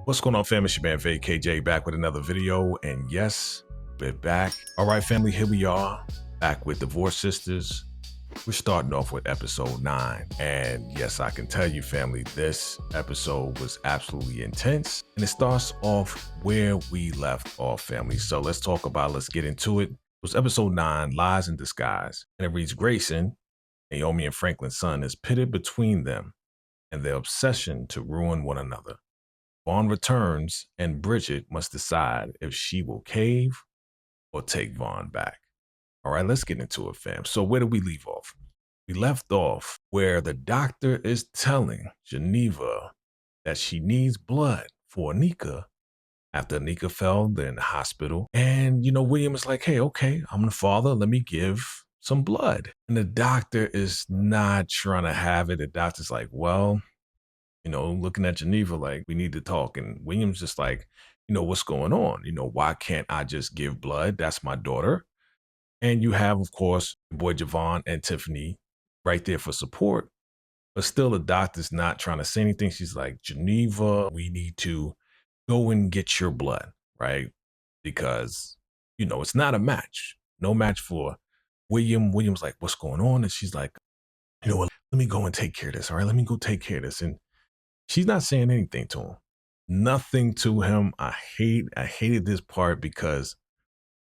What's going on, family? It's your man VACAY-J back with another video, and yes, we're back. All right, family, here we are, back with Divorce Sisters. We're starting off with episode 9, and yes, I can tell you, family, this episode was absolutely intense, and it starts off where we left off, family. So let's get into it. It was episode 9, Lies in Disguise, and it reads, Grayson, Naomi and Franklin's son, is pitted between them and their obsession to ruin one another. Vaughn returns, and Bridget must decide if she will cave or take Vaughn back. All right, let's get into it, fam. So where did we leave off? We left off where the doctor is telling Geneva that she needs blood for Anika after Anika fell in the hospital. And, William is like, hey, okay, I'm the father. Let me give some blood. And the doctor is not trying to have it. The doctor's like, well, looking at Geneva like, we need to talk. And William's just like, what's going on? Why can't I just give blood? That's my daughter. And you have, of course, boy Javon and Tiffany right there for support. But still, the doctor's not trying to say anything. She's like, Geneva, we need to go and get your blood, right? Because, it's not a match. No match for William. William's like, what's going on? And she's like, you know what? Let me go and take care of this. All right, let me go take care of this. And she's not saying anything to him. Nothing to him. I hated this part because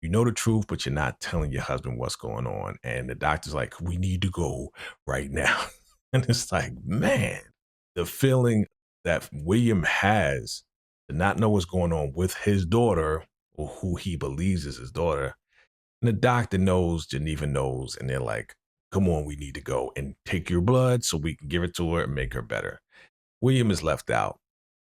you know the truth, but you're not telling your husband what's going on. And the doctor's like, we need to go right now. And it's like, man, the feeling that William has to not know what's going on with his daughter or who he believes is his daughter. And the doctor knows, Geneva knows, and they're like, come on, we need to go and take your blood so we can give it to her and make her better. William is left out,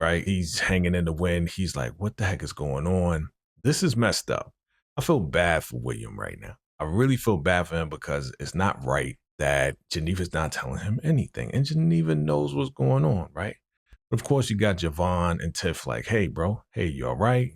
right? He's hanging in the wind. He's like, what the heck is going on? This is messed up. I feel bad for William right now. I really feel bad for him because it's not right that Geneva's not telling him anything. And Geneva knows what's going on, right? But of course, you got Javon and Tiff like, hey, bro, hey, you all right?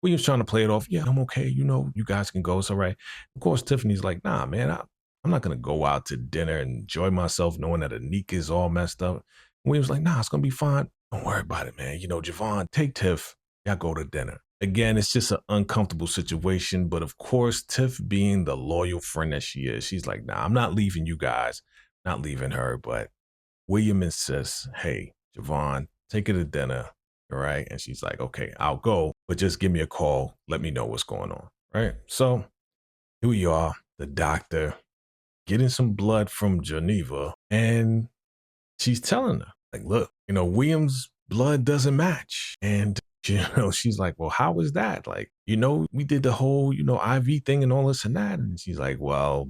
William's trying to play it off. Yeah, I'm okay. You guys can go. It's all right. Of course, Tiffany's like, nah, man, I'm not going to go out to dinner and enjoy myself knowing that Anika is all messed up. William's like, nah, it's going to be fine. Don't worry about it, man. Javon, take Tiff. Y'all go to dinner. Again, it's just an uncomfortable situation. But of course, Tiff being the loyal friend that she is, she's like, nah, I'm not leaving you guys. Not leaving her. But William insists, hey, Javon, take her to dinner. All right. And she's like, okay, I'll go. But just give me a call. Let me know what's going on. Right. So here we are, the doctor getting some blood from Geneva. And she's telling her, like, look, William's blood doesn't match. And, she's like, well, how is that? Like, we did the whole, IV thing and all this and that. And she's like, well,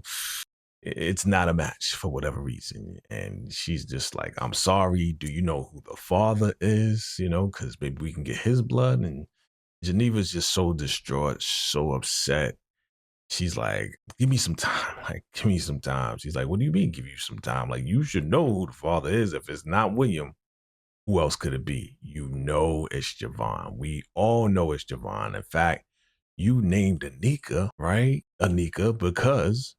it's not a match for whatever reason. And she's just like, I'm sorry. Do you know who the father is? Because maybe we can get his blood. And Geneva's just so distraught, so upset. She's like, give me some time. Like, give me some time. She's like, what do you mean give you some time? Like, you should know who the father is. If it's not William, who else could it be? It's Javon. We all know it's Javon. In fact, you named Anika, right? Anika, because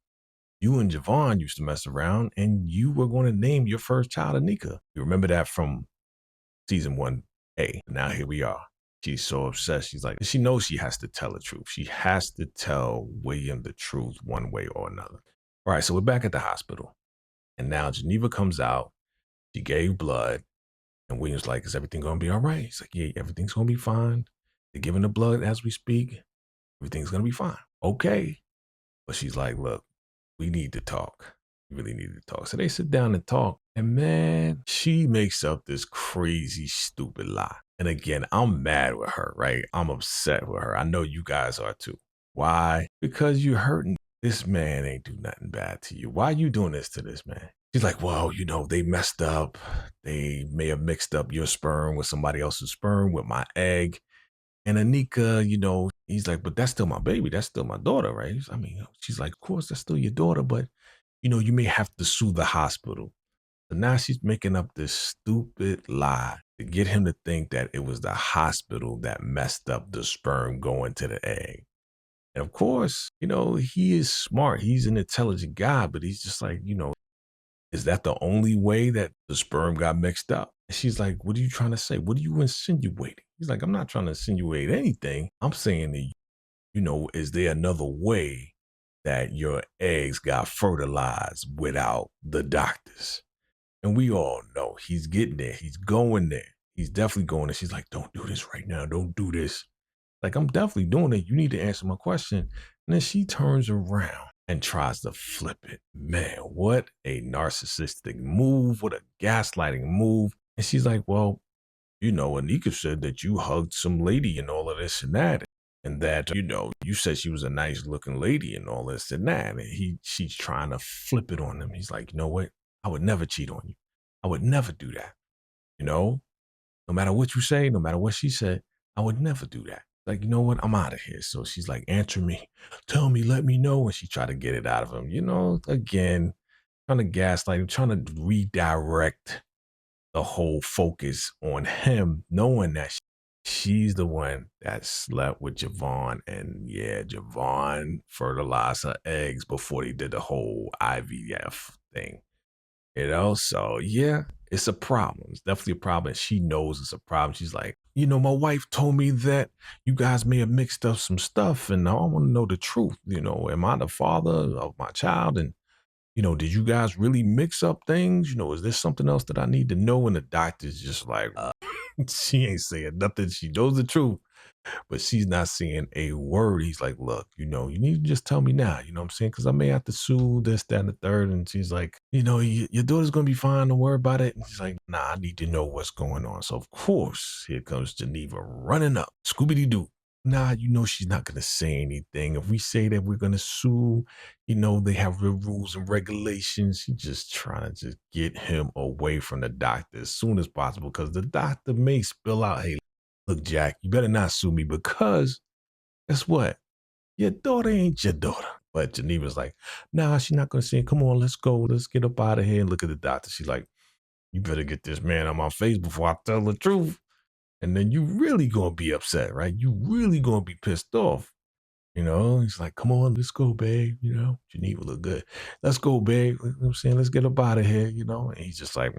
you and Javon used to mess around and you were going to name your first child Anika. You remember that from season 1A. Now here we are. She's so obsessed. She's like, she knows she has to tell the truth. She has to tell William the truth one way or another. All right, so we're back at the hospital. And now Geneva comes out. She gave blood. And William's like, is everything going to be all right? He's like, yeah, everything's going to be fine. They're giving the blood as we speak. Everything's going to be fine. Okay. But she's like, look, we need to talk. We really need to talk. So they sit down and talk. And man, she makes up this crazy, stupid lie. And again, I'm mad with her, right? I'm upset with her. I know you guys are too. Why? Because you're hurting. This man ain't do nothing bad to you. Why are you doing this to this man? She's like, well, they messed up. They may have mixed up your sperm with somebody else's sperm with my egg. And Anika, he's like, but that's still my baby. That's still my daughter, right? She's like, of course, that's still your daughter. But, you may have to sue the hospital. So now she's making up this stupid lie to get him to think that it was the hospital that messed up the sperm going to the egg. And of course, he is smart. He's an intelligent guy, but he's just like, Is that the only way that the sperm got mixed up? And she's like, what are you trying to say? What are you insinuating? He's like, I'm not trying to insinuate anything. I'm saying to you, is there another way that your eggs got fertilized without the doctors? And we all know he's getting there. He's going there. He's definitely going there. She's like, don't do this right now. Don't do this. Like, I'm definitely doing it. You need to answer my question. And then she turns around and tries to flip it. Man, what a narcissistic move. What a gaslighting move. And she's like, well, Anika said that you hugged some lady and all of this and that. And that, you said she was a nice looking lady and all this and that. And she's trying to flip it on him. He's like, you know what? I would never cheat on you. I would never do that. No matter what you say, no matter what she said, I would never do that. Like, you know what? I'm out of here. So she's like, answer me, tell me, let me know. And she tried to get it out of him, again, trying to gaslight him, trying to redirect the whole focus on him, knowing that she's the one that slept with Javon. And yeah, Javon fertilized her eggs before they did the whole IVF thing. So yeah, it's a problem. It's definitely a problem. She knows it's a problem. She's like, my wife told me that you guys may have mixed up some stuff, and I want to know the truth. Am I the father of my child? And, did you guys really mix up things? Is there something else that I need to know? And the doctor's just like, she ain't saying nothing. She knows the truth, but she's not saying a word. He's like, look, you need to just tell me now, you know what I'm saying? Because I may have to sue this, that, and the third. And she's like, your daughter's going to be fine. Don't worry about it. And she's like, nah, I need to know what's going on. So, of course, here comes Geneva running up. Scooby-Doo. Nah, she's not going to say anything. If we say that we're going to sue, they have real rules and regulations. She's just trying to just get him away from the doctor as soon as possible, because the doctor may spill out, hey, look, Jack, you better not sue me, because guess what? Your daughter ain't your daughter. But Geneva's like, nah, she's not going to say it. Come on, let's go. Let's get up out of here and look at the doctor. She's like, you better get this man on my face before I tell the truth. And then you really going to be upset, right? You really going to be pissed off. He's like, come on, let's go, babe. Geneva look good. Let's go, babe. You know what I'm saying? Let's get up out of here, And he's just like,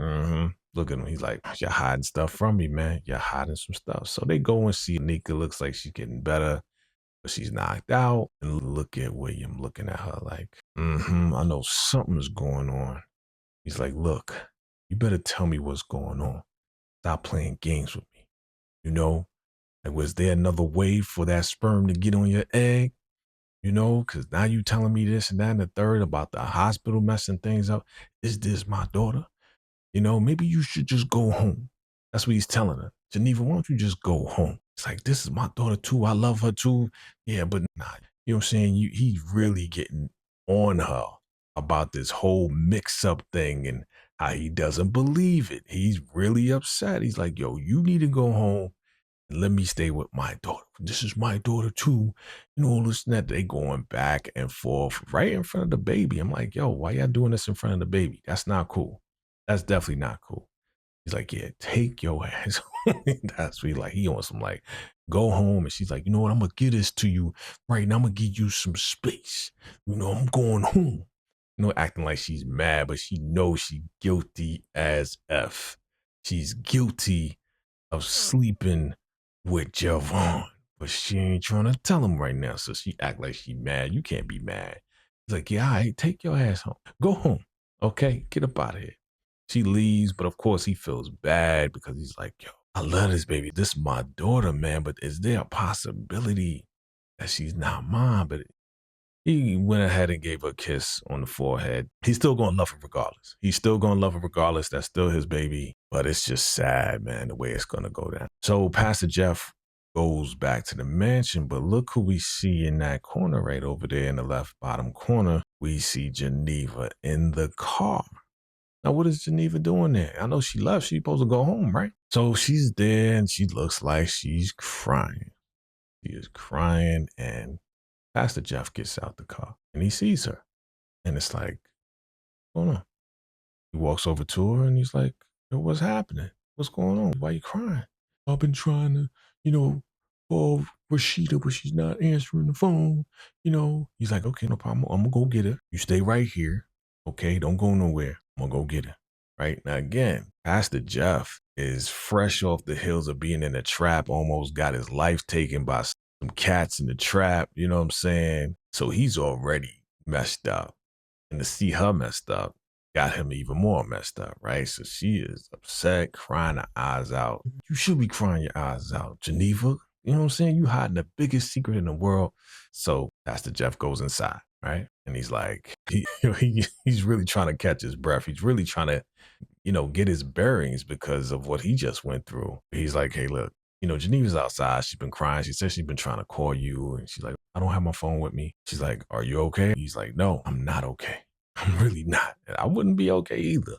Look at him. He's like, you're hiding stuff from me, man. You're hiding some stuff. So they go and see Nika. Looks like she's getting better, but she's knocked out. And look at William looking at her like, I know something's going on. He's like, look, you better tell me what's going on. Stop playing games with me. Like, was there another way for that sperm to get on your egg? Because now you telling me this and that and the third about the hospital messing things up. Is this my daughter? Maybe you should just go home. That's what he's telling her. Geneva, why don't you just go home? It's like, this is my daughter too. I love her too. Yeah, but nah. You know what I'm saying? He's really getting on her about this whole mix-up thing and how he doesn't believe it. He's really upset. He's like, yo, you need to go home and let me stay with my daughter. This is my daughter too. All this and that. They going back and forth right in front of the baby. I'm like, yo, why y'all doing this in front of the baby? That's not cool. That's definitely not cool. He's like, yeah, take your ass. That's what he like. He wants some like, go home. And she's like, you know what? I'm going to give this to you right now. I'm going to give you some space. I'm going home. Acting like she's mad, but she knows she's guilty as F. She's guilty of sleeping with Javon, but she ain't trying to tell him right now. So she act like she mad. You can't be mad. He's like, yeah, all right, take your ass home. Go home. Okay, get up out of here. She leaves, but of course he feels bad because he's like, yo, I love this baby. This is my daughter, man. But is there a possibility that she's not mine? But he went ahead and gave her a kiss on the forehead. He's still going to love her regardless. He's still going to love her regardless. That's still his baby. But it's just sad, man, the way it's going to go down. So Pastor Jeff goes back to the mansion, but look who we see in that corner right over there in the left bottom corner. We see Geneva in the car. Now, what is Geneva doing there? I know she left. She's supposed to go home, right? So she's there and she looks like she's crying. She is crying, and Pastor Jeff gets out the car and he sees her. And it's like, what's going on? He walks over to her and he's like, yo, what's happening? What's going on? Why are you crying? I've been trying to, call Rashida, but she's not answering the phone. He's like, okay, no problem. I'm going to go get her. You stay right here. Okay, don't go nowhere. I'm gonna go get her. Right now, again, Pastor Jeff is fresh off the hills of being in a trap, almost got his life taken by some cats in the trap. You know what I'm saying? So he's already messed up. And to see her messed up got him even more messed up, right? So she is upset, crying her eyes out. You should be crying your eyes out, Geneva. You know what I'm saying? You hiding the biggest secret in the world. So Pastor Jeff goes inside, right? And he's like, he's really trying to catch his breath. He's really trying to, get his bearings because of what he just went through. He's like, hey, look, Geneva's outside. She's been crying. She says she's been trying to call you. And she's like, I don't have my phone with me. She's like, are you okay? He's like, no, I'm not okay. I'm really not. And I wouldn't be okay either.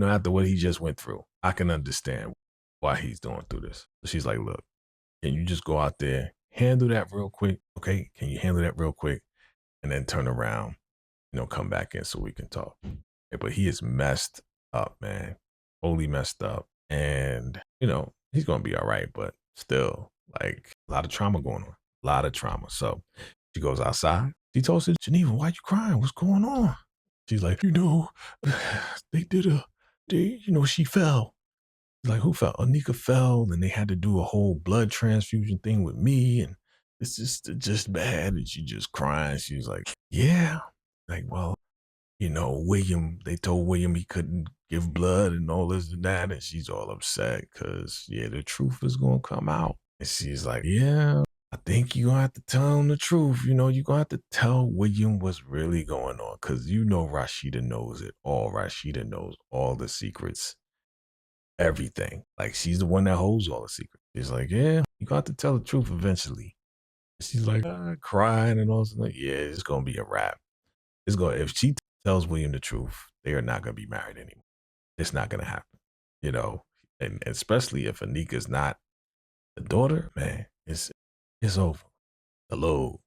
After what he just went through, I can understand why he's going through this. So she's like, look, can you just go out there, handle that real quick? Okay. Can you handle that real quick? And then turn around, come back in so we can talk. Okay, but he is messed up, man. Totally messed up. And, he's going to be all right, but still, like, a lot of trauma going on. A lot of trauma. So she goes outside. She tells her, Geneva, why you crying? What's going on? She's like, she fell. She's like, who fell? Anika fell, and they had to do a whole blood transfusion thing with me, and it's just bad. And she just crying. She was like, yeah. Like, well, William, they told William he couldn't give blood and all this and that. And she's all upset because, the truth is going to come out. And she's like, yeah, I think you're going to have to tell him the truth. You're going to have to tell William what's really going on because Rashida knows it all. Rashida knows all the secrets, everything. Like, she's the one that holds all the secrets. She's like, yeah, you got to tell the truth eventually. She's like, crying and all. Like, yeah, it's going to be a wrap. If she tells William the truth, they are not going to be married anymore. It's not going to happen, and especially if Anika's not the daughter, man, it's over. Hello.